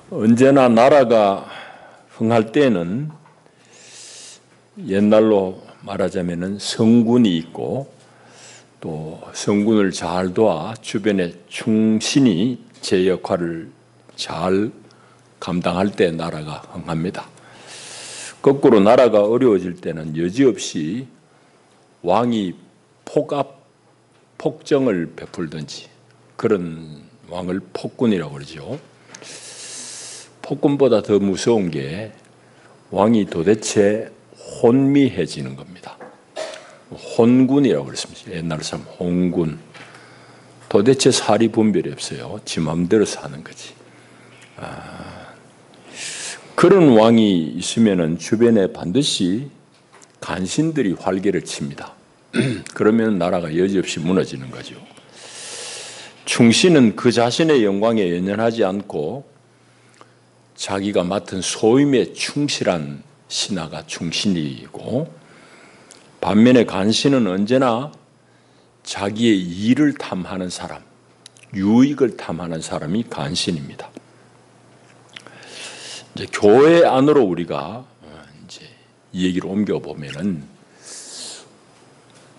언제나 나라가 흥할 때는 옛날로 말하자면 성군이 있고 또 성군을 잘 도와 주변의 충신이 제 역할을 잘 감당할 때 나라가 흥합니다. 거꾸로 나라가 어려워질 때는 여지없이 왕이 폭정을 베풀든지 그런 왕을 폭군이라고 그러죠. 폭군보다 더 무서운 게 왕이 도대체 혼미해지는 겁니다. 혼군이라고 그랬습니다. 옛날 사람 혼군. 도대체 사리 분별이 없어요. 지 마음대로 사는 거지. 그런 왕이 있으면은 주변에 반드시 간신들이 활개를 칩니다. 그러면 나라가 여지없이 무너지는 거죠. 충신은 그 자신의 영광에 연연하지 않고 자기가 맡은 소임에 충실한 신하가 충신이고, 반면에 간신은 언제나 자기의 이익을 탐하는 사람, 유익을 탐하는 사람이 간신입니다. 이제 교회 안으로 우리가 이제 이 얘기를 옮겨 보면은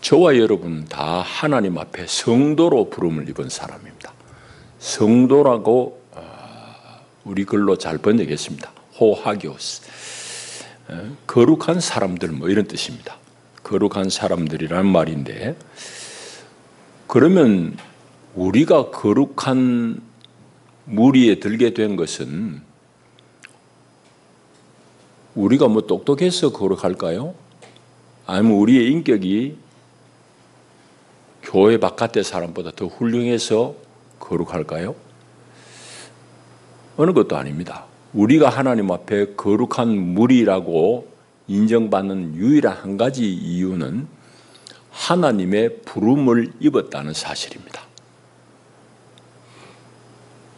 저와 여러분 다 하나님 앞에 성도로 부름을 입은 사람입니다. 성도라고 우리 글로 잘 번역했습니다. 호하기오스. 거룩한 사람들 뭐 이런 뜻입니다. 거룩한 사람들이라는 말인데, 그러면 우리가 거룩한 무리에 들게 된 것은 우리가 뭐 똑똑해서 거룩할까요? 아니면 우리의 인격이 교회 바깥의 사람보다 더 훌륭해서 거룩할까요? 어느 것도 아닙니다. 우리가 하나님 앞에 거룩한 무리라고 인정받는 유일한 한 가지 이유는 하나님의 부름을 입었다는 사실입니다.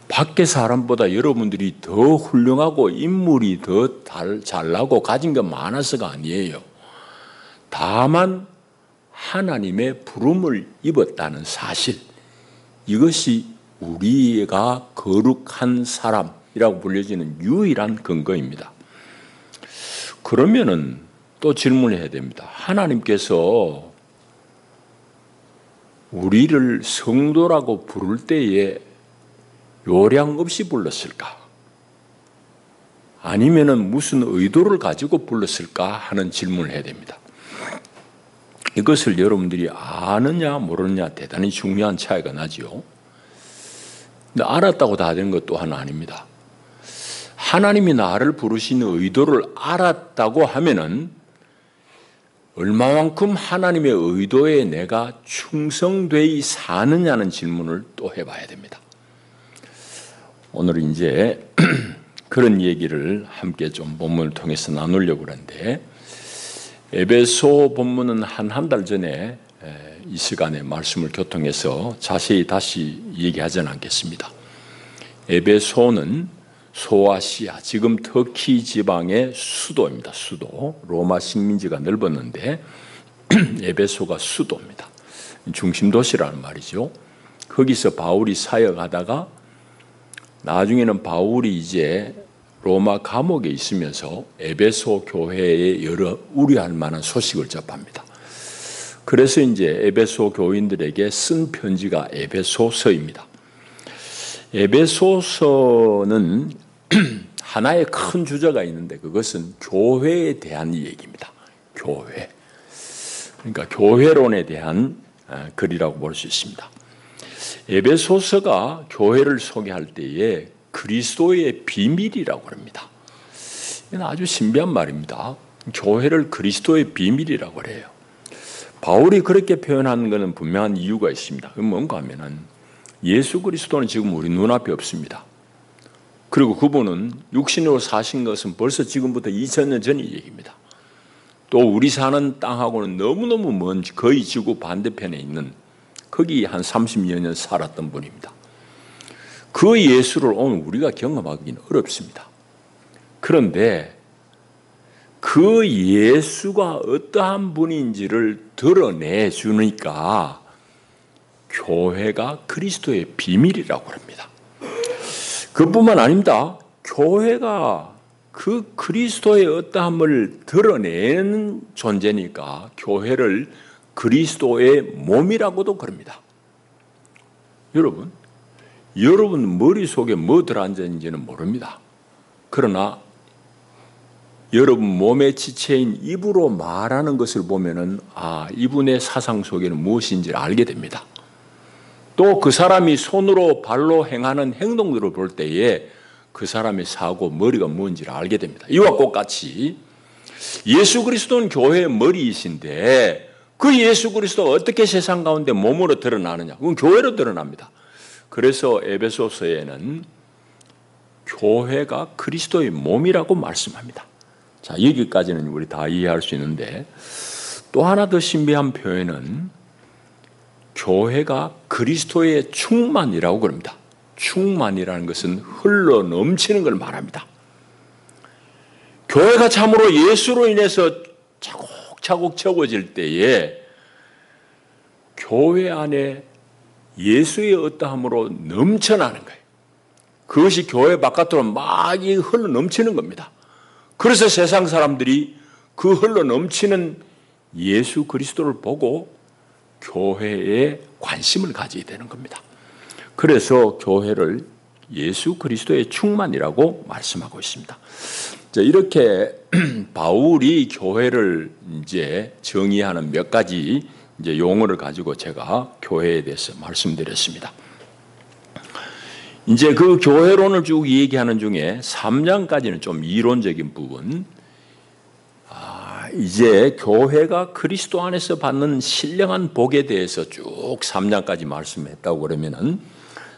밖의 사람보다 여러분들이 더 훌륭하고 인물이 더 잘나고 가진 게 많아서가 아니에요. 다만 하나님의 부름을 입었다는 사실, 이것이 우리가 거룩한 사람이라고 불려지는 유일한 근거입니다. 그러면은 또 질문해야 됩니다. 하나님께서 우리를 성도라고 부를 때에 요량 없이 불렀을까? 아니면은 무슨 의도를 가지고 불렀을까 하는 질문을 해야 됩니다. 이것을 여러분들이 아느냐 모르느냐 대단히 중요한 차이가 나죠. 근데 알았다고 다 되는 것 또한 아닙니다. 하나님이 나를 부르시는 의도를 알았다고 하면은 얼마만큼 하나님의 의도에 내가 충성되이 사느냐는 질문을 또 해봐야 됩니다. 오늘 이제 그런 얘기를 함께 좀 본문을 통해서 나누려고 하는데, 에베소 본문은 한 달 전에 이 시간에 말씀을 교통해서 자세히 다시 얘기하지는 않겠습니다. 에베소는 소아시아, 지금 터키 지방의 수도입니다. 수도. 로마 식민지가 넓었는데 에베소가 수도입니다. 중심 도시라는 말이죠. 거기서 바울이 사역하다가 나중에는 바울이 이제 로마 감옥에 있으면서 에베소 교회에 여러 우려할 만한 소식을 접합니다. 그래서 이제 에베소 교인들에게 쓴 편지가 에베소서입니다. 에베소서는 하나의 큰 주제가 있는데 그것은 교회에 대한 얘기입니다. 교회. 그러니까 교회론에 대한 글이라고 볼 수 있습니다. 에베소서가 교회를 소개할 때에 그리스도의 비밀이라고 합니다. 이건 아주 신비한 말입니다. 교회를 그리스도의 비밀이라고 해요. 바울이 그렇게 표현하는 것은 분명한 이유가 있습니다. 그건 뭔가 하면은 예수 그리스도는 지금 우리 눈앞에 없습니다. 그리고 그분은 육신으로 사신 것은 벌써 지금부터 2000년 전 얘기입니다. 또 우리 사는 땅하고는 너무너무 먼 거의 지구 반대편에 있는 거기 한 30여 년 살았던 분입니다. 그 예수를 오늘 우리가 경험하기는 어렵습니다. 그런데 그 예수가 어떠한 분인지를 드러내 주니까 교회가 그리스도의 비밀이라고 합니다. 그뿐만 아닙니다. 교회가 그 그리스도의 어떠함을 드러내는 존재니까 교회를 그리스도의 몸이라고도 그럽니다. 여러분 머릿속에 뭐 들어앉았는지는 모릅니다. 그러나 여러분 몸의 지체인 입으로 말하는 것을 보면은 이분의 사상 속에는 무엇인지를 알게 됩니다. 또 그 사람이 손으로 발로 행하는 행동들을 볼 때에 그 사람의 사고 머리가 뭔지를 알게 됩니다. 이와 똑같이 예수 그리스도는 교회의 머리이신데 그 예수 그리스도가 어떻게 세상 가운데 몸으로 드러나느냐? 그건 교회로 드러납니다. 그래서 에베소서에는 교회가 그리스도의 몸이라고 말씀합니다. 자, 여기까지는 우리 다 이해할 수 있는데 또 하나 더 신비한 표현은 교회가 그리스도의 충만이라고 그럽니다. 충만이라는 것은 흘러 넘치는 걸 말합니다. 교회가 참으로 예수로 인해서 차곡차곡 채워질 때에 교회 안에 예수의 어떠함으로 넘쳐나는 거예요. 그것이 교회 바깥으로 막 흘러 넘치는 겁니다. 그래서 세상 사람들이 그 흘러 넘치는 예수 그리스도를 보고 교회에 관심을 가져야 되는 겁니다. 그래서 교회를 예수 그리스도의 충만이라고 말씀하고 있습니다. 자, 이렇게 바울이 교회를 이제 정의하는 몇 가지 이제 용어를 가지고 제가 교회에 대해서 말씀드렸습니다. 이제 그 교회론을 쭉 얘기하는 중에 3장까지는 좀 이론적인 부분, 이제 교회가 그리스도 안에서 받는 신령한 복에 대해서 쭉 3장까지 말씀했다고 그러면은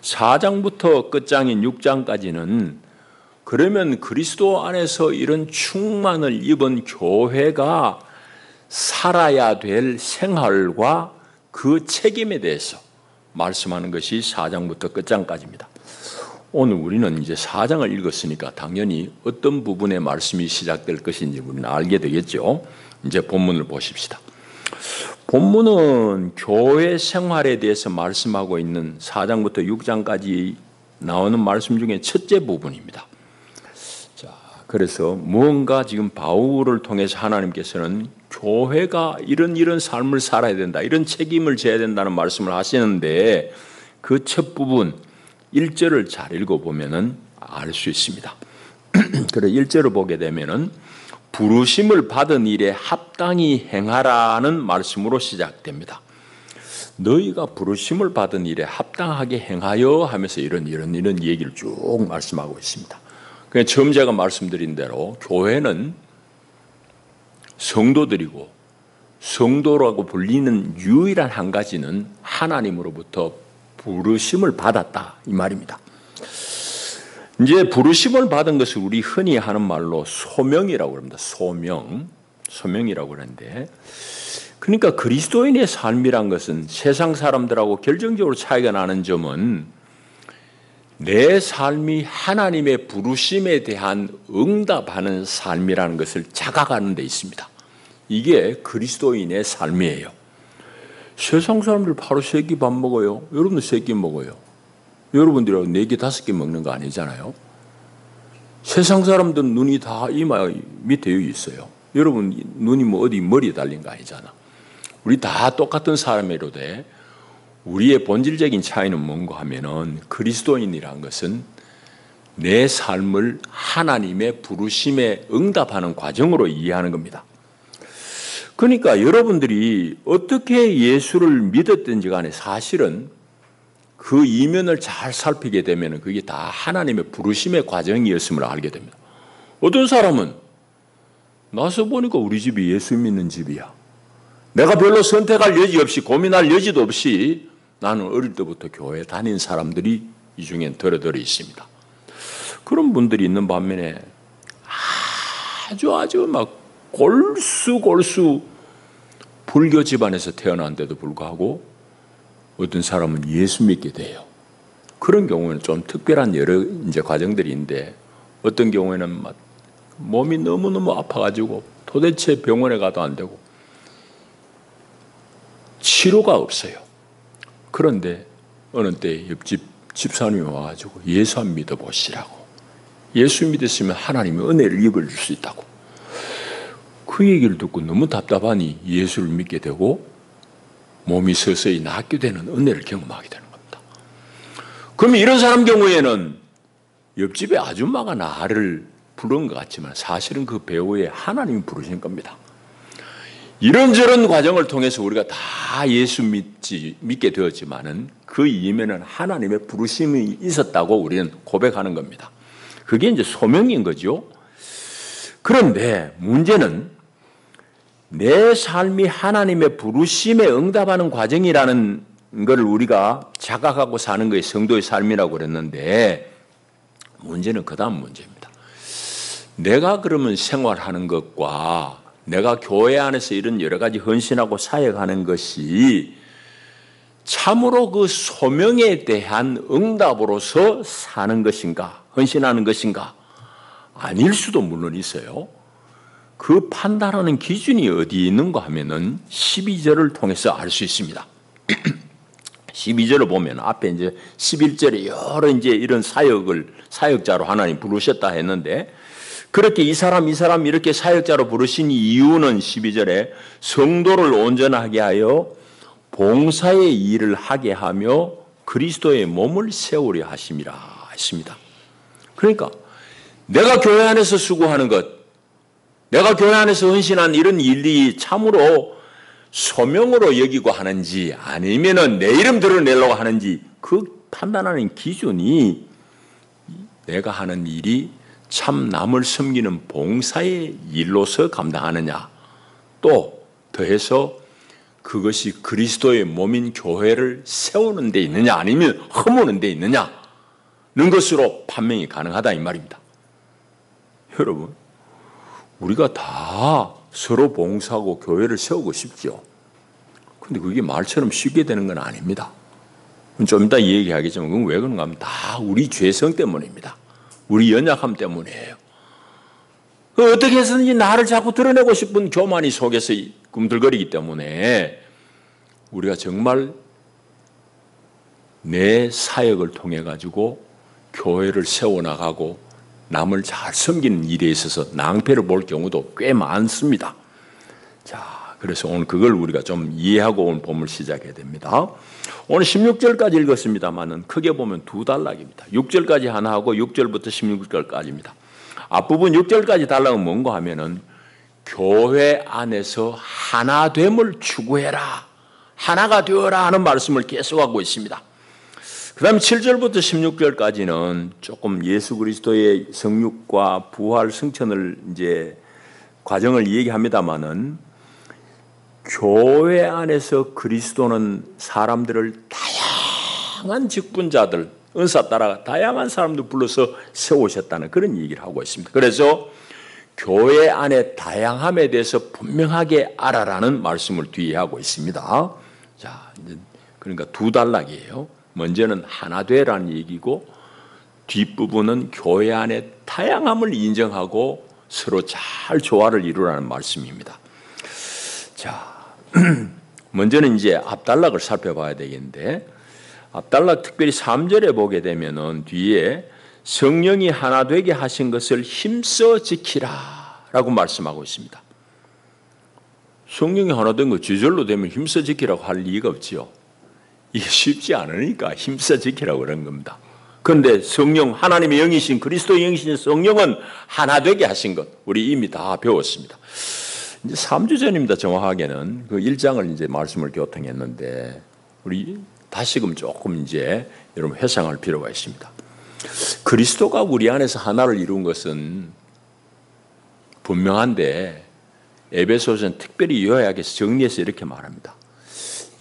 4장부터 끝장인 6장까지는 그러면 그리스도 안에서 이런 충만을 입은 교회가 살아야 될 생활과 그 책임에 대해서 말씀하는 것이 4장부터 끝장까지입니다. 오늘 우리는 이제 4장을 읽었으니까 당연히 어떤 부분의 말씀이 시작될 것인지 우리는 알게 되겠죠. 이제 본문을 보십시다. 본문은 교회 생활에 대해서 말씀하고 있는 4장부터 6장까지 나오는 말씀 중에 첫째 부분입니다. 자, 그래서 무언가 지금 바울을 통해서 하나님께서는 교회가 이런 삶을 살아야 된다, 이런 책임을 져야 된다는 말씀을 하시는데 그 첫 부분 1절을 잘 읽어보면 알 수 있습니다. 그래 1절을 보게 되면 부르심을 받은 일에 합당히 행하라는 말씀으로 시작됩니다. 너희가 부르심을 받은 일에 합당하게 행하여 하면서 이런 얘기를 쭉 말씀하고 있습니다. 그냥 처음 제가 말씀드린 대로 교회는 성도들이고 성도라고 불리는 유일한 한 가지는 하나님으로부터 부르심을 받았다 이 말입니다. 이제 부르심을 받은 것을 우리 흔히 하는 말로 소명이라고 합니다. 소명이라고 하는데, 그러니까 그리스도인의 삶이란 것은 세상 사람들하고 결정적으로 차이가 나는 점은 내 삶이 하나님의 부르심에 대한 응답하는 삶이라는 것을 자각하는 데 있습니다. 이게 그리스도인의 삶이에요. 세상 사람들 바로 3끼 밥 먹어요. 여러분도 3끼 먹어요. 여러분들하고 4개, 5개 먹는 거 아니잖아요. 세상 사람들은 눈이 다 이마 밑에 여기 있어요. 여러분 눈이 뭐 어디 머리에 달린 거 아니잖아. 우리 다 똑같은 사람이로되 우리의 본질적인 차이는 뭔가 하면은 그리스도인이라는 것은 내 삶을 하나님의 부르심에 응답하는 과정으로 이해하는 겁니다. 그러니까 여러분들이 어떻게 예수를 믿었든지 간에 사실은 그 이면을 잘 살피게 되면 그게 다 하나님의 부르심의 과정이었음을 알게 됩니다. 어떤 사람은 나서 보니까 우리 집이 예수 믿는 집이야. 내가 별로 선택할 여지 없이 고민할 여지도 없이 나는 어릴 때부터 교회 다닌 사람들이 이 중엔 더러더러 있습니다. 그런 분들이 있는 반면에 아주 막 골수 불교 집안에서 태어난데도 불구하고 어떤 사람은 예수 믿게 돼요. 그런 경우에는 좀 특별한 여러 이제 과정들이 있는데 어떤 경우에는 막 몸이 너무너무 아파가지고 도대체 병원에 가도 안 되고 치료가 없어요. 그런데 어느 때 옆집 집사님이 와가지고 예수 한 믿어보시라고. 예수 믿었으면 하나님의 은혜를 입을 줄 수 있다고. 그 얘기를 듣고 너무 답답하니 예수를 믿게 되고 몸이 서서히 낫게 되는 은혜를 경험하게 되는 겁니다. 그러면 이런 사람 경우에는 옆집에 아줌마가 나를 부른 것 같지만 사실은 그 배우에 하나님이 부르신 겁니다. 이런저런 과정을 통해서 우리가 다 예수 믿게 되었지만은 그 이면에는 하나님의 부르심이 있었다고 우리는 고백하는 겁니다. 그게 이제 소명인 거죠. 그런데 문제는 내 삶이 하나님의 부르심에 응답하는 과정이라는 걸 우리가 자각하고 사는 것이 성도의 삶이라고 그랬는데 문제는 그 다음 문제입니다. 내가 그러면 생활하는 것과 내가 교회 안에서 이런 여러 가지 헌신하고 사역하는 것이 참으로 그 소명에 대한 응답으로서 사는 것인가, 헌신하는 것인가? 아닐 수도 물론 있어요. 그 판단하는 기준이 어디 있는가 하면은 12절을 통해서 알 수 있습니다. 12절을 보면 앞에 이제 11절에 여러 이제 이런 사역자로 하나님 부르셨다 했는데 그렇게 이 사람 이렇게 사역자로 부르신 이유는 12절에 성도를 온전하게 하여 봉사의 일을 하게 하며 그리스도의 몸을 세우려 하심이라 했습니다. 그러니까 내가 교회 안에서 수고하는 것, 내가 교회 안에서 헌신한 이런 일이 참으로 소명으로 여기고 하는지 아니면은 내 이름 드러내려고 하는지 그 판단하는 기준이 내가 하는 일이 참 남을 섬기는 봉사의 일로서 감당하느냐, 또 더해서 그것이 그리스도의 몸인 교회를 세우는 데 있느냐 아니면 허무는 데 있느냐는 것으로 판명이 가능하다 이 말입니다. 여러분, 우리가 다 서로 봉사하고 교회를 세우고 싶죠. 근데 그게 말처럼 쉽게 되는 건 아닙니다. 좀 이따 얘기하겠지만 그건 왜 그런가 하면 다 우리 죄성 때문입니다. 우리 연약함 때문이에요. 어떻게 해서든지 나를 자꾸 드러내고 싶은 교만이 속에서 꿈틀거리기 때문에 우리가 정말 내 사역을 통해 가지고 교회를 세워나가고 남을 잘 섬기는 일에 있어서 낭패를 볼 경우도 꽤 많습니다. 자, 그래서 오늘 그걸 우리가 좀 이해하고 오늘 본문을 시작해야 됩니다. 오늘 16절까지 읽었습니다만은 크게 보면 두 단락입니다. 6절까지 하나 하고 6절부터 16절까지입니다. 앞부분 6절까지 단락은 뭔가 하면은 교회 안에서 하나됨을 추구해라, 하나가 되어라 하는 말씀을 계속하고 있습니다. 그 다음에 7절부터 16절까지는 조금 예수 그리스도의 성육과 부활 승천을 이제 과정을 얘기합니다만은 교회 안에서 그리스도는 사람들을 다양한 직분자들, 은사 따라 다양한 사람들 불러서 세우셨다는 그런 얘기를 하고 있습니다. 그래서 교회 안에 다양함에 대해서 분명하게 알아라는 말씀을 뒤에 하고 있습니다. 자, 그러니까 두 단락이에요. 먼저는 하나 되라는 얘기고 뒷부분은 교회 안에 다양함을 인정하고 서로 잘 조화를 이루라는 말씀입니다. 자, 먼저는 이제 앞단락을 살펴봐야 되겠는데 앞단락 특별히 3절에 보게 되면은 뒤에 성령이 하나 되게 하신 것을 힘써 지키라 라고 말씀하고 있습니다. 성령이 하나 된 거 주절로 되면 힘써 지키라고 할 리가 없지요. 이게 쉽지 않으니까 힘써 지키라고 그런 겁니다. 그런데 성령, 하나님의 영이신 그리스도의 영이신 성령은 하나 되게 하신 것 우리 이미 다 배웠습니다. 이제 3주 전입니다. 정확하게는 그 1장을 이제 말씀을 교통했는데 우리 다시금 조금 이제 여러분 회상할 필요가 있습니다. 그리스도가 우리 안에서 하나를 이룬 것은 분명한데 에베소서는 특별히 요약해서 정리해서 이렇게 말합니다.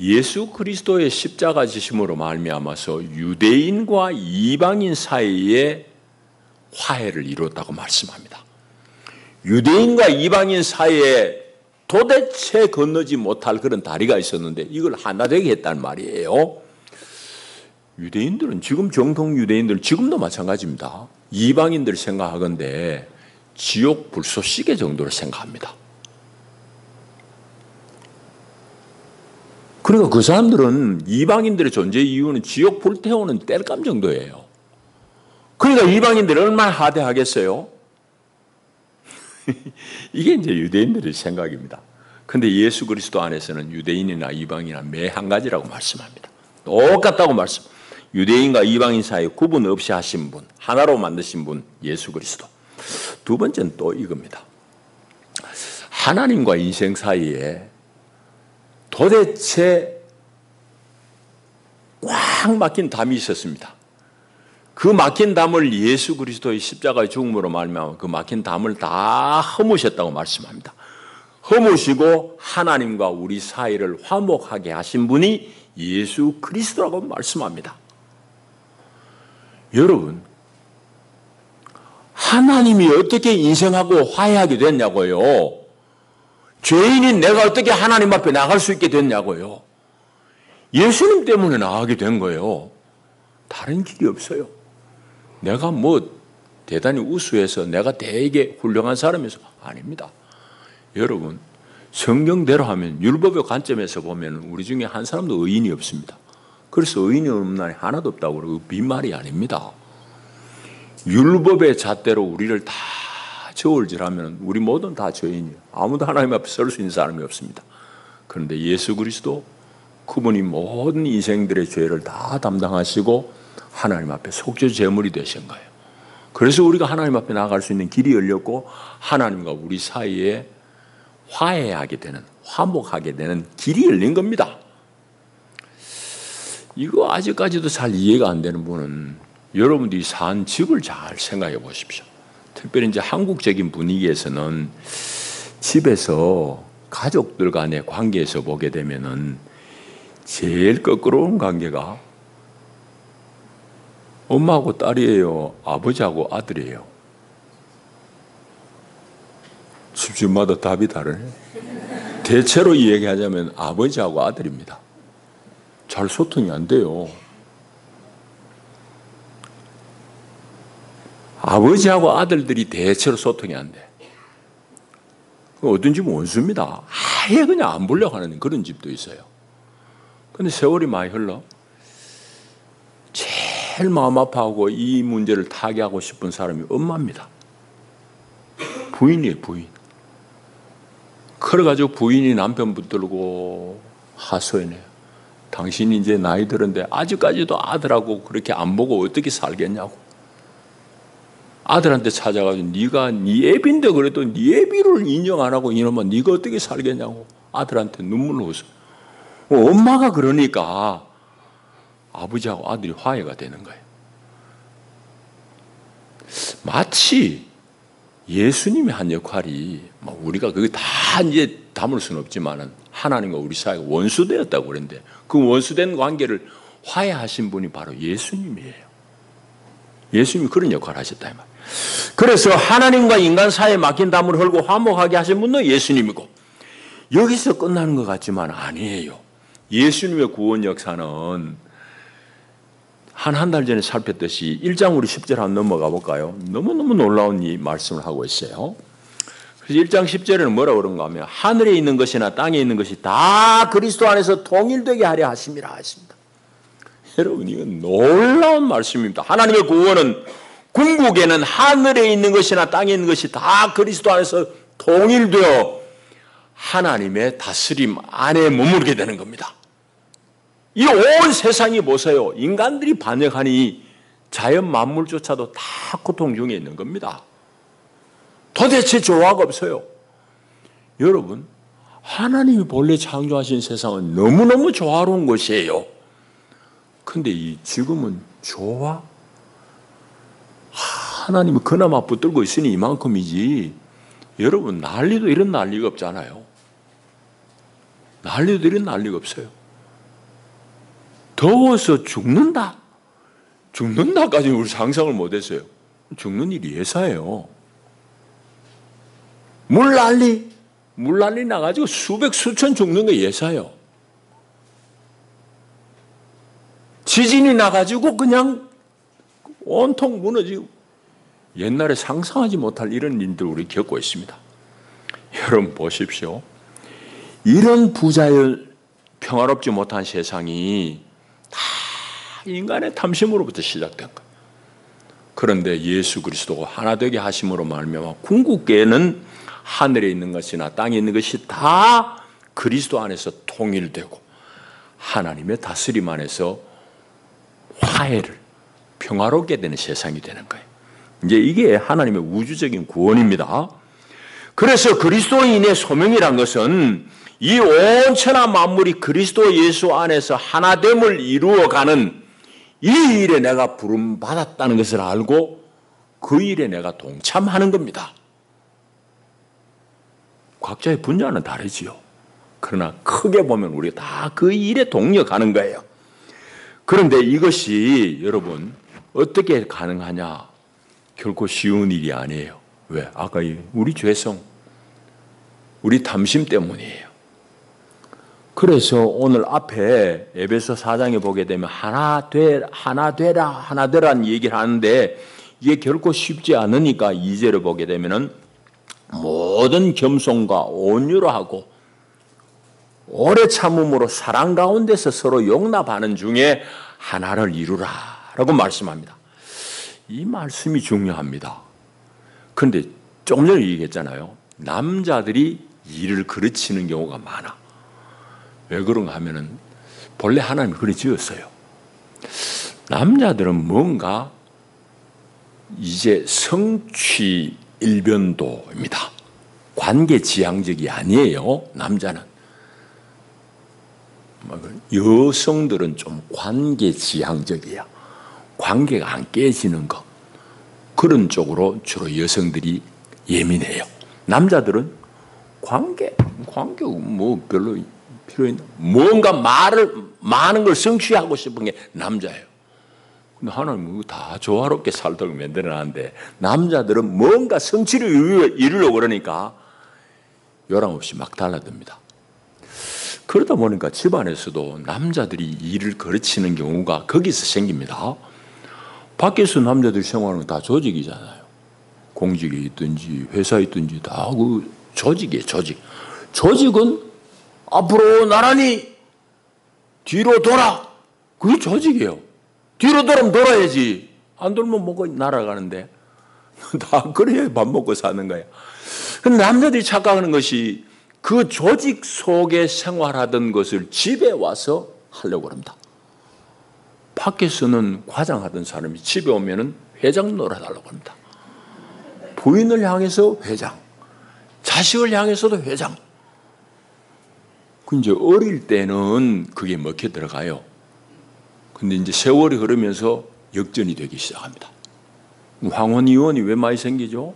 예수 그리스도의 십자가 지심으로 말미암아서 유대인과 이방인 사이에 화해를 이뤘다고 말씀합니다. 유대인과 이방인 사이에 도대체 건너지 못할 그런 다리가 있었는데 이걸 하나 되게 했단 말이에요. 유대인들은 지금 정통 유대인들은 지금도 마찬가지입니다. 이방인들 생각하건대 지옥 불쏘시개 정도로 생각합니다. 그러니까 그 사람들은 이방인들의 존재 이유는 지옥 불태우는 땔감 정도예요. 그러니까 이방인들이 얼마나 하대하겠어요? 이게 이제 유대인들의 생각입니다. 근데 예수 그리스도 안에서는 유대인이나 이방인이나 매 한 가지라고 말씀합니다. 똑같다고 말씀. 유대인과 이방인 사이에 구분 없이 하신 분, 하나로 만드신 분, 예수 그리스도. 두 번째는 또 이겁니다. 하나님과 인생 사이에 도대체 꽉 막힌 담이 있었습니다. 그 막힌 담을 예수 그리스도의 십자가의 죽음으로 말미암아 그 막힌 담을 다 허무셨다고 말씀합니다. 허무시고 하나님과 우리 사이를 화목하게 하신 분이 예수 그리스도라고 말씀합니다. 여러분, 하나님이 어떻게 인생하고 화해하게 됐냐고요? 죄인인 내가 어떻게 하나님 앞에 나갈 수 있게 됐냐고요? 예수님 때문에 나가게 된 거예요. 다른 길이 없어요. 내가 뭐 대단히 우수해서 내가 되게 훌륭한 사람이어서 아닙니다. 여러분, 성경대로 하면 율법의 관점에서 보면 우리 중에 한 사람도 의인이 없습니다. 그래서 의인이 없는 날이 하나도 없다고 그러고 빈말이 아닙니다. 율법의 잣대로 우리를 다 저울질하면 우리 모두는 다 죄인이에요. 아무도 하나님 앞에 설 수 있는 사람이 없습니다. 그런데 예수 그리스도 그분이 모든 인생들의 죄를 다 담당하시고 하나님 앞에 속죄 제물이 되신 거예요. 그래서 우리가 하나님 앞에 나아갈 수 있는 길이 열렸고 하나님과 우리 사이에 화해하게 되는, 화목하게 되는 길이 열린 겁니다. 이거 아직까지도 잘 이해가 안 되는 분은 여러분들이 산 집을 잘 생각해 보십시오. 특별히 이제 한국적인 분위기에서는 집에서 가족들 간의 관계에서 보게 되면은 제일 거꾸로운 관계가 엄마하고 딸이에요, 아버지하고 아들이에요. 집집마다 답이 다르네. 대체로 이야기하자면 아버지하고 아들입니다. 잘 소통이 안 돼요. 아버지하고 아들들이 대체로 소통이 안 돼. 어떤 집은 원수입니다. 아예 그냥 안 보려고 하는 그런 집도 있어요. 근데 세월이 많이 흘러 제일 마음 아파하고 이 문제를 타개하고 싶은 사람이 엄마입니다. 부인이에요, 부인. 그래가지고 부인이 남편 붙들고 하소연해요. 당신이 이제 나이 들었는데 아직까지도 아들하고 그렇게 안 보고 어떻게 살겠냐고. 아들한테 찾아가지고 네가 네 애비인데 그래도 네 애비를 인정 안 하고 이놈아 네가 어떻게 살겠냐고 아들한테 눈물을 흘려요. 엄마가 그러니까 아버지하고 아들이 화해가 되는 거예요. 마치 예수님이 한 역할이 우리가 그게 다 이제 담을 수는 없지만은 하나님과 우리 사이가 원수되었다고 그랬는데 그 원수된 관계를 화해하신 분이 바로 예수님이에요. 예수님이 그런 역할을 하셨다 이 말. 그래서 하나님과 인간 사이에 막힌 담을 헐고 화목하게 하신 분도 예수님이고 여기서 끝나는 것 같지만 아니에요. 예수님의 구원 역사는 한 달 전에 살폈듯이 1장 우리 10절 한번 넘어가 볼까요? 너무너무 놀라운 이 말씀을 하고 있어요. 그래서 1장 10절에는 뭐라고 그런가 하면 하늘에 있는 것이나 땅에 있는 것이 다 그리스도 안에서 통일되게 하려 하심이라 하십니다. 여러분 이건 놀라운 말씀입니다. 하나님의 구원은 궁극에는 하늘에 있는 것이나 땅에 있는 것이 다 그리스도 안에서 통일되어 하나님의 다스림 안에 머무르게 되는 겁니다. 이 온 세상이 보세요. 인간들이 반역하니 자연 만물조차도 다 고통 중에 있는 겁니다. 도대체 조화가 없어요. 여러분, 하나님이 본래 창조하신 세상은 너무너무 조화로운 것이에요. 근데 이 지금은 조화? 하나님이 그나마 붙들고 있으니 이만큼이지. 여러분, 난리도 이런 난리가 없잖아요. 난리도 이런 난리가 없어요. 더워서 죽는다. 죽는다까지 우리 상상을 못했어요. 죽는 일이 예사예요. 물난리 나가지고 수백 수천 죽는 게 예사예요. 지진이 나가지고 그냥 온통 무너지고 옛날에 상상하지 못할 이런 일들 우리 겪고 있습니다. 여러분 보십시오. 이런 부자의 평화롭지 못한 세상이 다 인간의 탐심으로부터 시작된 거예요. 그런데 예수 그리스도가 하나 되게 하심으로 말미암아 궁극계는 하늘에 있는 것이나 땅에 있는 것이 다 그리스도 안에서 통일되고 하나님의 다스림 안에서 화해를 평화롭게 되는 세상이 되는 거예요. 이제 이게 하나님의 우주적인 구원입니다. 그래서 그리스도인의 소명이란 것은 이 온 천하 만물이 그리스도 예수 안에서 하나됨을 이루어가는 이 일에 내가 부름받았다는 것을 알고 그 일에 내가 동참하는 겁니다. 각자의 분야는 다르지요. 그러나 크게 보면 우리가 다 그 일에 동력하는 거예요. 그런데 이것이 여러분 어떻게 가능하냐? 결코 쉬운 일이 아니에요. 왜? 아까 우리 죄성, 우리 탐심 때문이에요. 그래서 오늘 앞에 에베소 4장에 보게 되면 하나 되라는 얘기를 하는데 이게 결코 쉽지 않으니까 2절을 보게 되면은 모든 겸손과 온유로 하고 오래 참음으로 사랑 가운데서 서로 용납하는 중에 하나를 이루라라고 말씀합니다. 이 말씀이 중요합니다. 그런데 조금 전에 얘기했잖아요. 남자들이 일을 그르치는 경우가 많아. 왜 그런가 하면은 본래 하나님이 그리 지었어요. 남자들은 뭔가 이제 성취 일변도입니다. 관계 지향적이 아니에요. 남자는. 여성들은 좀 관계 지향적이야. 관계가 안 깨지는 것. 그런 쪽으로 주로 여성들이 예민해요. 남자들은 관계 뭐 별로 필요 있나? 뭔가 많은 걸 성취하고 싶은 게 남자예요. 근데 하나님은 다 조화롭게 살도록 만들어놨는데 남자들은 뭔가 성취를 이루려고 그러니까 요랑 없이 막 달라듭니다. 그러다 보니까 집안에서도 남자들이 일을 거르치는 경우가 거기서 생깁니다. 밖에서 남자들이 생활하는 건 다 조직이잖아요. 공직에 있든지 회사에 있든지 다 그 조직이에요. 조직은 앞으로 나란히 뒤로 돌아. 그게 조직이에요. 뒤로 돌아면 돌아야지. 안 돌면 뭐가 날아가는데. 다 그래야 밥 먹고 사는 거야. 근데 남자들이 착각하는 것이 그 조직 속에 생활하던 것을 집에 와서 하려고 합니다. 밖에서는 과장하던 사람이 집에 오면은 회장 놀아달라고 합니다. 부인을 향해서 회장, 자식을 향해서도 회장. 이제 어릴 때는 그게 먹혀 들어가요. 근데 이제 세월이 흐르면서 역전이 되기 시작합니다. 황혼 이혼이 왜 많이 생기죠?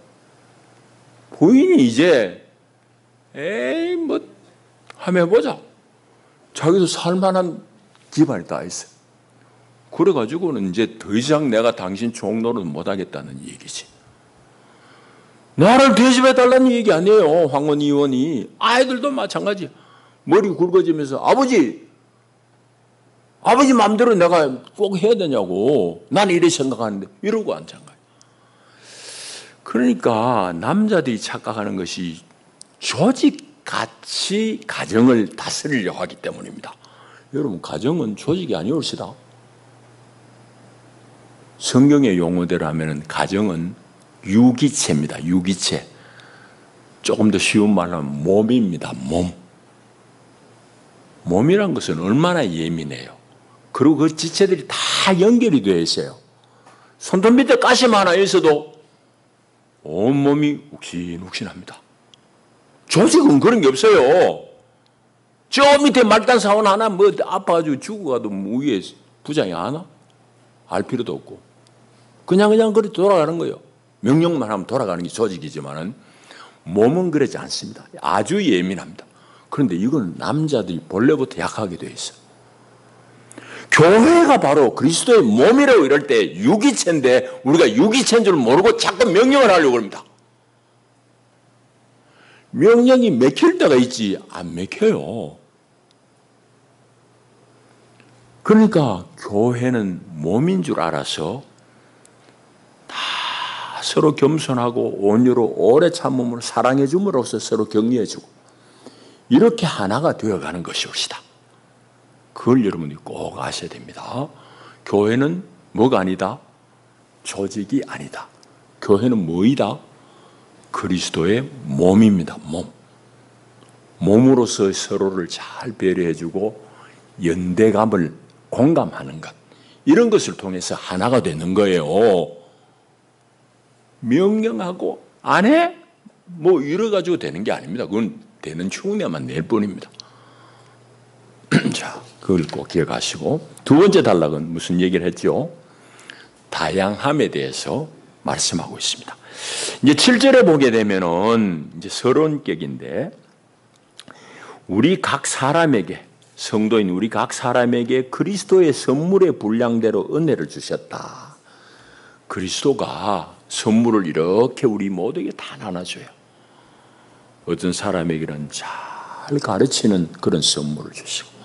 부인이 이제 에이 뭐 한번 해보자. 자기도 살만한 집안이 다 있어요. 그래가지고는 이제 더 이상 내가 당신 종노릇 못하겠다는 얘기지. 나를 대접해달라는 얘기 아니에요. 황혼 이혼이. 아이들도 마찬가지. 머리 굵어지면서 아버지 마음대로 내가 꼭 해야 되냐고. 난 이렇게 생각하는데 이러고 앉은 거예요. 그러니까 남자들이 착각하는 것이 조직같이 가정을 다스리려고 하기 때문입니다. 여러분 가정은 조직이 아니올시다. 성경의 용어대로 하면 가정은 유기체입니다. 유기체. 조금 더 쉬운 말로 하면 몸입니다. 몸이란 것은 얼마나 예민해요. 그리고 그 지체들이 다 연결이 되어 있어요. 손톱 밑에 가시만 하나 있어도 온몸이 욱신욱신합니다. 조직은 그런 게 없어요. 저 밑에 말단 사원 하나 뭐 아파가지고 죽어가도 위에 부장이 아나? 알 필요도 없고. 그냥 그렇게 돌아가는 거예요. 명령만 하면 돌아가는 게 조직이지만은 몸은 그러지 않습니다. 아주 예민합니다. 그런데 이건 남자들이 본래부터 약하게 되어 있어요. 교회가 바로 그리스도의 몸이라고 이럴 때 유기체인데 우리가 유기체인 줄 모르고 자꾸 명령을 하려고 합니다. 명령이 맥힐 때가 있지 안 맥혀요. 그러니까 교회는 몸인 줄 알아서 다 서로 겸손하고 온유로 오래 참음으로 사랑해 줌으로써 서로 격려해 주고 이렇게 하나가 되어가는 것이옵시다. 그걸 여러분이 꼭 아셔야 됩니다. 교회는 뭐가 아니다? 조직이 아니다. 교회는 뭐이다? 그리스도의 몸입니다. 몸으로서 서로를 잘 배려해주고 연대감을 공감하는 것, 이런 것을 통해서 하나가 되는 거예요. 명령하고 안 해? 뭐 이래가지고 되는 게 아닙니다. 그건 되는 흉내만 낼 뿐입니다. 자, 그걸 꼭 기억하시고, 두 번째 단락은 무슨 얘기를 했죠? 다양함에 대해서 말씀하고 있습니다. 이제 7절에 보게 되면은 이제 서론격인데, 우리 각 사람에게, 성도인 우리 각 사람에게 그리스도의 선물의 분량대로 은혜를 주셨다. 그리스도가 선물을 이렇게 우리 모두에게 다 나눠줘요. 어떤 사람에게는 잘 가르치는 그런 선물을 주시고,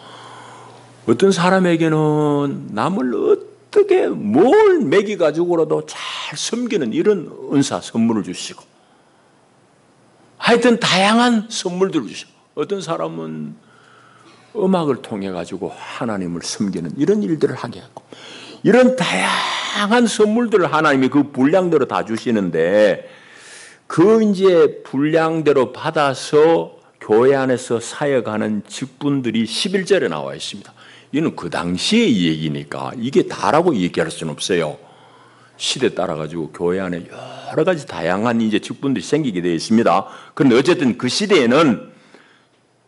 어떤 사람에게는 남을 어떻게 뭘 먹이 가지고라도 잘 섬기는 이런 은사 선물을 주시고, 하여튼 다양한 선물들을 주시고, 어떤 사람은 음악을 통해 가지고 하나님을 섬기는 이런 일들을 하게 하고, 이런 다양한 선물들을 하나님이 그 분량대로 다 주시는데, 그 이제 분량대로 받아서 교회 안에서 사역하는 직분들이 11절에 나와 있습니다. 이는 그 당시의 얘기니까 이게 다라고 얘기할 수는 없어요. 시대 따라 가지고 교회 안에 여러 가지 다양한 이제 직분들이 생기게 되어 있습니다. 그런데 어쨌든 그 시대에는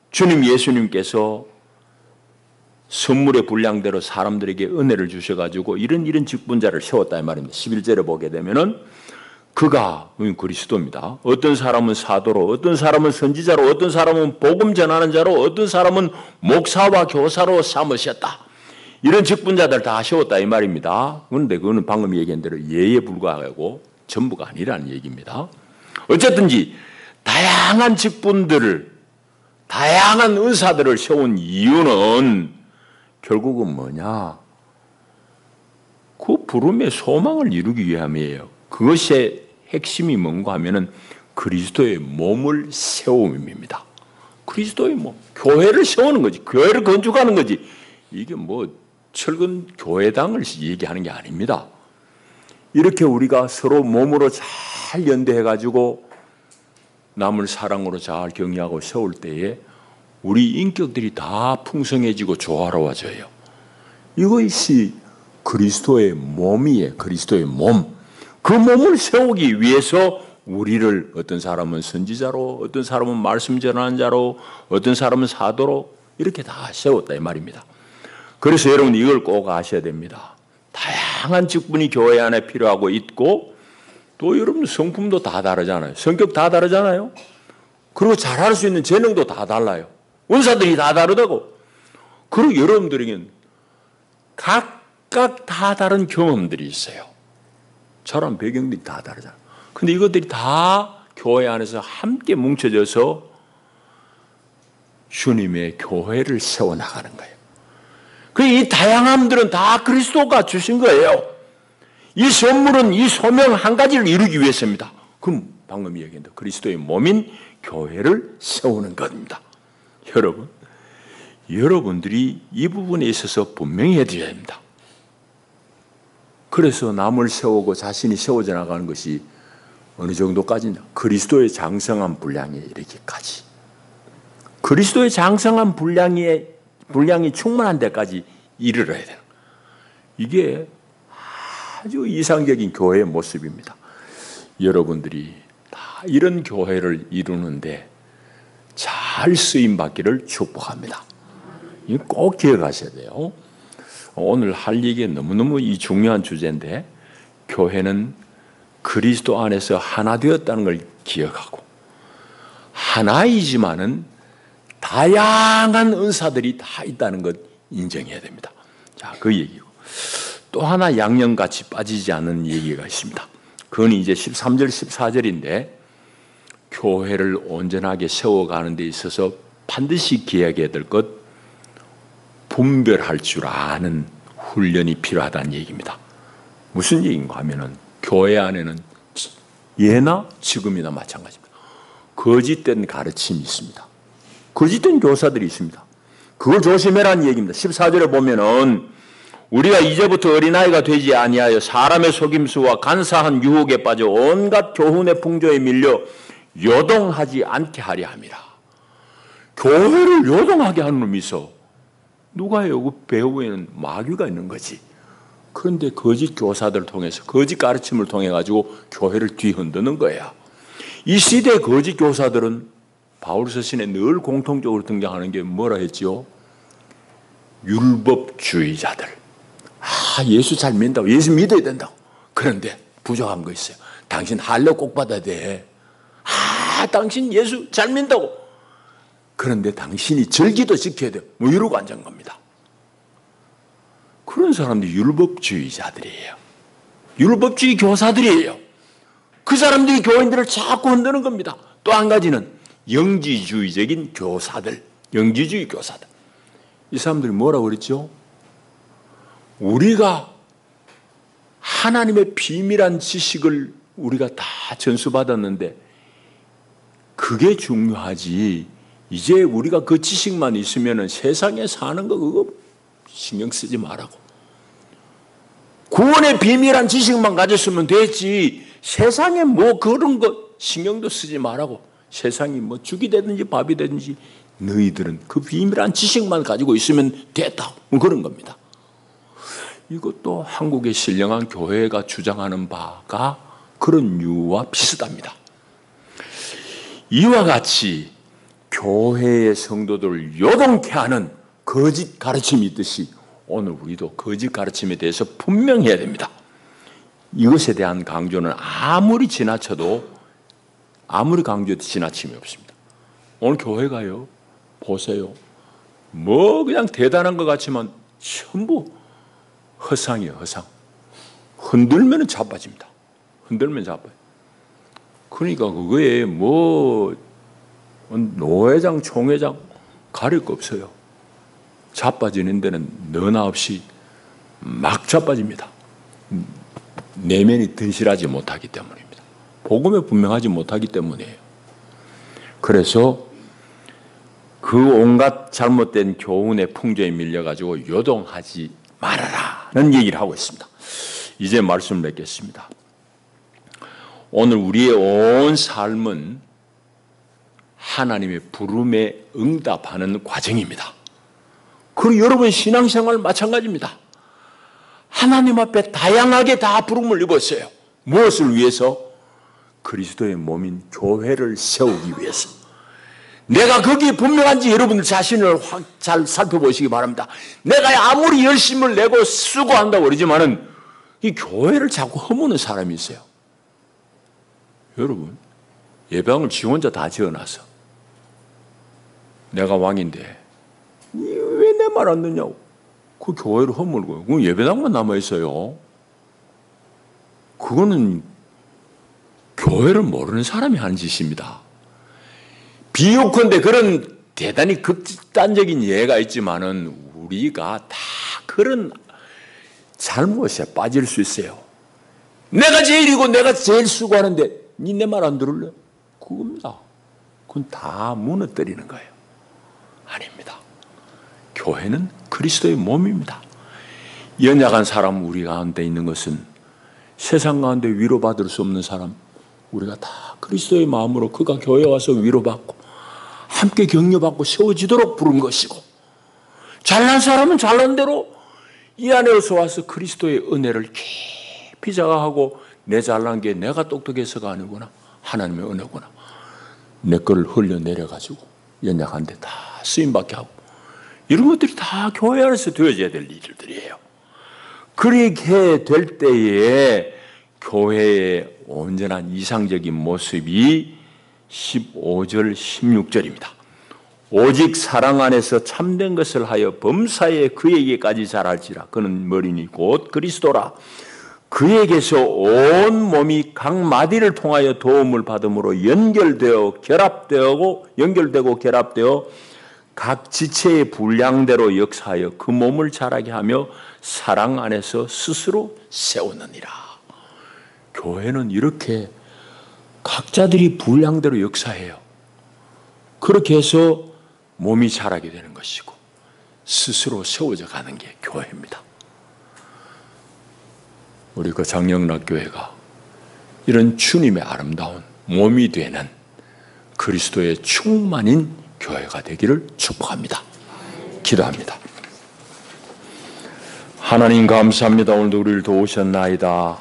주님 예수님께서 선물의 분량대로 사람들에게 은혜를 주셔가지고 이런 직분자를 세웠다 이 말입니다. 11절에 보게 되면은 그가 그리스도입니다. 어떤 사람은 사도로, 어떤 사람은 선지자로, 어떤 사람은 복음 전하는 자로, 어떤 사람은 목사와 교사로 삼으셨다. 이런 직분자들 다 세웠다 이 말입니다. 그런데 그거는 방금 얘기한 대로 예에 불과하고 전부가 아니라는 얘기입니다. 어쨌든지 다양한 직분들을, 다양한 은사들을 세운 이유는 결국은 뭐냐? 그 부름의 소망을 이루기 위함이에요. 그것의 핵심이 뭔가 하면은 그리스도의 몸을 세움입니다. 그리스도의 몸, 교회를 세우는 거지. 교회를 건축하는 거지. 이게 뭐 철근 교회당을 얘기하는 게 아닙니다. 이렇게 우리가 서로 몸으로 잘 연대해가지고 남을 사랑으로 잘 격려하고 세울 때에 우리 인격들이 다 풍성해지고 조화로워져요. 이것이 그리스도의 몸이에요. 그리스도의 몸. 그 몸을 세우기 위해서 우리를 어떤 사람은 선지자로, 어떤 사람은 말씀 전하는 자로, 어떤 사람은 사도로 이렇게 다 세웠다 이 말입니다. 그래서 여러분 이걸 꼭 아셔야 됩니다. 다양한 직분이 교회 안에 필요하고 있고, 또 여러분 성품도 다 다르잖아요. 성격 다 다르잖아요. 그리고 잘할 수 있는 재능도 다 달라요. 은사들이 다 다르다고. 그리고 여러분들에게는 각각 다 다른 경험들이 있어요. 저런 배경들이 다 다르잖아요. 근데 이것들이 다 교회 안에서 함께 뭉쳐져서 주님의 교회를 세워나가는 거예요. 이 다양함들은 다 그리스도가 주신 거예요. 이 선물은 이 소명 한 가지를 이루기 위해서입니다. 그럼 방금 얘기한 대로 그리스도의 몸인 교회를 세우는 겁니다. 여러분들이 이 부분에 있어서 분명히 해드려야 합니다. 그래서 남을 세우고 자신이 세워져 나가는 것이 어느 정도까지냐? 그리스도의 장성한 분량에 이르기까지. 그리스도의 장성한 분량이 충만한 데까지 이르러야 되는 거예요. 이게 아주 이상적인 교회의 모습입니다. 여러분들이 다 이런 교회를 이루는데 잘 쓰임받기를 축복합니다. 이거 꼭 기억하셔야 돼요. 오늘 할 얘기가 너무너무 이 중요한 주제인데, 교회는 그리스도 안에서 하나 되었다는 걸 기억하고, 하나이지만은 다양한 은사들이 다 있다는 것 인정해야 됩니다. 자, 그 얘기고. 또 하나 양념같이 빠지지 않는 얘기가 있습니다. 그건 이제 13절, 14절인데, 교회를 온전하게 세워가는 데 있어서 반드시 기억해야 될 것, 분별할 줄 아는 훈련이 필요하다는 얘기입니다. 무슨 얘기인가 하면은 교회 안에는 예나 지금이나 마찬가지입니다. 거짓된 가르침이 있습니다. 거짓된 교사들이 있습니다. 그걸 조심해라는 얘기입니다. 14절에 보면은 우리가 이제부터 어린아이가 되지 아니하여 사람의 속임수와 간사한 유혹에 빠져 온갖 교훈의 풍조에 밀려 요동하지 않게 하려 함이라. 교회를 요동하게 하는 놈이 있어. 누가요? 그 배후에는 마귀가 있는 거지. 그런데 거짓 교사들을 통해서 거짓 가르침을 통해 가지고 교회를 뒤흔드는 거야. 이 시대 거짓 교사들은 바울 서신에 늘 공통적으로 등장하는 게 뭐라 했지요? 율법주의자들. 예수 잘 믿는다고, 예수 믿어야 된다고. 그런데 부족한 거 있어요. 당신 할례 꼭 받아야 돼. 당신 예수 잘 믿는다고. 그런데 당신이 절기도 지켜야 돼. 뭐 이러고 앉은 겁니다. 그런 사람들이 율법주의자들이에요. 율법주의 교사들이에요. 그 사람들이 교인들을 자꾸 흔드는 겁니다. 또 한 가지는 영지주의적인 교사들, 영지주의 교사들. 이 사람들이 뭐라고 그랬죠? 우리가 하나님의 비밀한 지식을 우리가 다 전수받았는데 그게 중요하지. 이제 우리가 그 지식만 있으면 세상에 사는 거 그거 신경 쓰지 말라고. 구원의 비밀한 지식만 가졌으면 됐지. 세상에 뭐 그런 거 신경도 쓰지 말라고. 세상이 뭐 죽이 되든지 밥이 되든지 너희들은 그 비밀한 지식만 가지고 있으면 됐다. 뭐 그런 겁니다. 이것도 한국의 신령한 교회가 주장하는 바가 그런 이유와 비슷합니다. 이와 같이 교회의 성도들을 요동케 하는 거짓 가르침이 있듯이 오늘 우리도 거짓 가르침에 대해서 분명해야 됩니다. 이것에 대한 강조는 아무리 지나쳐도 아무리 강조해도 지나침이 없습니다. 오늘 교회가요, 보세요. 뭐 그냥 대단한 것 같지만 전부 허상이에요, 허상. 흔들면 자빠집니다. 흔들면 자빠요. 그러니까 그거에 뭐 노회장, 총회장 가릴 거 없어요. 자빠지는 데는 너나 없이 막 자빠집니다. 내면이 든실하지 못하기 때문입니다. 복음에 분명하지 못하기 때문이에요. 그래서 그 온갖 잘못된 교훈의 풍조에 밀려가지고 요동하지 말아라는 얘기를 하고 있습니다. 이제 말씀을 맺겠습니다. 오늘 우리의 온 삶은 하나님의 부름에 응답하는 과정입니다. 그리고 여러분 신앙생활 마찬가지입니다. 하나님 앞에 다양하게 다 부름을 입었어요. 무엇을 위해서? 그리스도의 몸인 교회를 세우기 위해서. 내가 거기에 분명한지 여러분들 자신을 잘 살펴보시기 바랍니다. 내가 아무리 열심을 내고 수고한다고 그러지만은 이 교회를 자꾸 허무는 사람이 있어요. 여러분, 예배당을 지 혼자 다 지어놔서 내가 왕인데 왜 내 말 안 듣냐고. 그 교회를 허물고 그 예배당만 남아있어요. 그거는 교회를 모르는 사람이 하는 짓입니다. 비유컨대 그런 대단히 극단적인 예가 있지만은 우리가 다 그런 잘못에 빠질 수 있어요. 내가 제일이고 내가 제일 수고하는데 니 내 말 안 들을래? 그겁니다. 그건 다 무너뜨리는 거예요. 아닙니다. 교회는 그리스도의 몸입니다. 연약한 사람 우리 가운데 있는 것은 세상 가운데 위로받을 수 없는 사람 우리가 다 그리스도의 마음으로 그가 교회에 와서 위로받고 함께 격려받고 세워지도록 부른 것이고 잘난 사람은 잘난 대로 이 안에서 와서 그리스도의 은혜를 깊이 자각하고 내 잘난 게 내가 똑똑해서가 아니구나. 하나님의 은혜구나. 내 거를 흘려내려가지고 연약한데 다 쓰임받게 하고 이런 것들이 다 교회 안에서 되어져야 될 일들이에요. 그렇게 될 때에 교회의 온전한 이상적인 모습이 15절 16절입니다. 오직 사랑 안에서 참된 것을 하여 범사에 그에게까지 자랄지라. 그는 머리니 곧 그리스도라. 그에게서 온 몸이 각 마디를 통하여 도움을 받음으로 연결되고 결합되어 각 지체의 분량대로 역사하여 그 몸을 자라게 하며 사랑 안에서 스스로 세우느니라. 교회는 이렇게 각자들이 분량대로 역사해요. 그렇게 해서 몸이 자라게 되는 것이고 스스로 세워져 가는 게 교회입니다. 우리 그 장영락교회가 이런 주님의 아름다운 몸이 되는 그리스도의 충만인 교회가 되기를 축복합니다. 기도합니다. 하나님 감사합니다. 오늘도 우리를 도우셨나이다.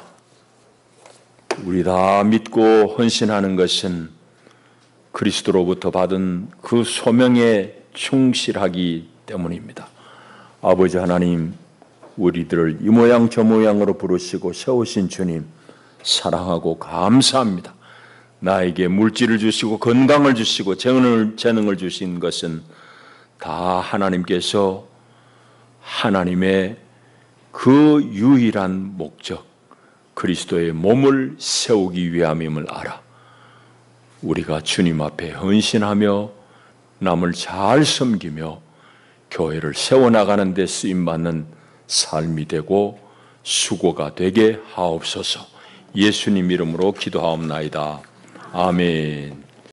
우리 다 믿고 헌신하는 것은 그리스도로부터 받은 그 소명에 충실하기 때문입니다. 아버지 하나님, 우리들을 이 모양 저 모양으로 부르시고 세우신 주님 사랑하고 감사합니다. 나에게 물질을 주시고 건강을 주시고 재능을 주신 것은 다 하나님께서 하나님의 그 유일한 목적, 그리스도의 몸을 세우기 위함임을 알아 우리가 주님 앞에 헌신하며 남을 잘 섬기며 교회를 세워나가는 데 쓰임받는 삶이 되고 수고가 되게 하옵소서. 예수님 이름으로 기도하옵나이다. 아멘.